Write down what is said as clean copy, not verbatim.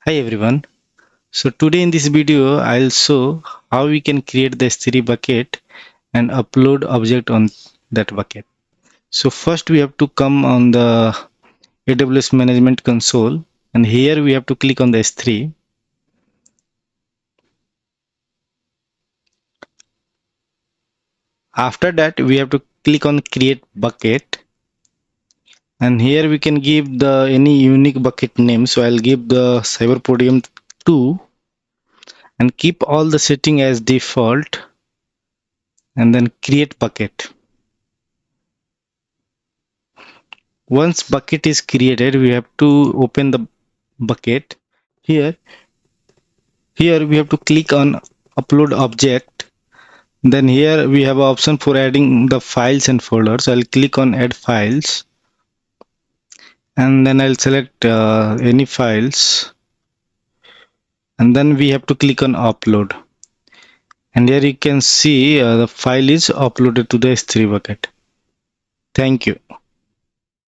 Hi everyone. So today in this video I'll show how we can create the S3 bucket and upload object on that bucket. So first we have to come on the AWS management console, and here we have to click on the S3. After that we have to click on create bucket, and here we can give the any unique bucket name. So I'll give the CyberPodium 2 and keep all the setting as default, and then create bucket. Once bucket is created, we have to open the bucket. Here here we have to click on upload object. Then here we have an option for adding the files and folders. I'll click on add files, and then I'll select any files, and then we have to click on upload, and here you can see the file is uploaded to the S3 bucket. Thank you.